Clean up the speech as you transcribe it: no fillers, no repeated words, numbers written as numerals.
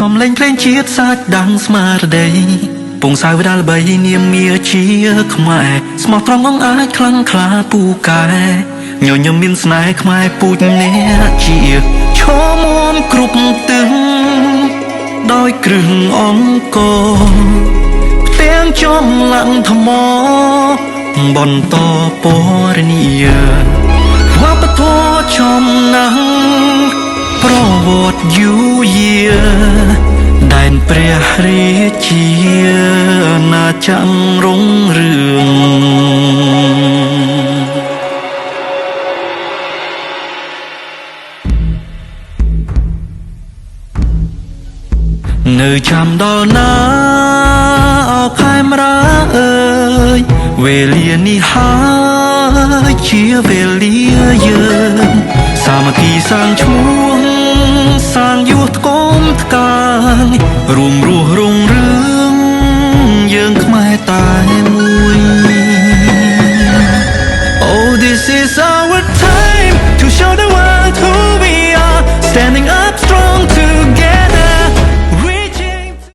សំលេងភ្លេងជាតិសាច់ដាំងស្មារតីពងសាវដាល់បីនាមមាជាខ្មែរស្មោះត្រង់អងអាចខ្លាំងក្លាពូកែញញឹមមានស្នេហ៍ខ្មែរពូជអ្នកជាឈរមុំគ្រប់ទិសដោយគ្រឿងអង្គរផ្ទាំងចំឡាំងថ្មបន្តពរនីវប្បធម៌ចំណាំងប្រវត្តិយូរយាដែនព្រះរាជាណាចក្ររុងរឿងនៅចាំដល់ណាអោខែមរាអើយវេលានេះហើយជាវេលាយើងសាមគ្គីសាងឈ្មោះសាងយុទ្ធកុំថ្កាងរួម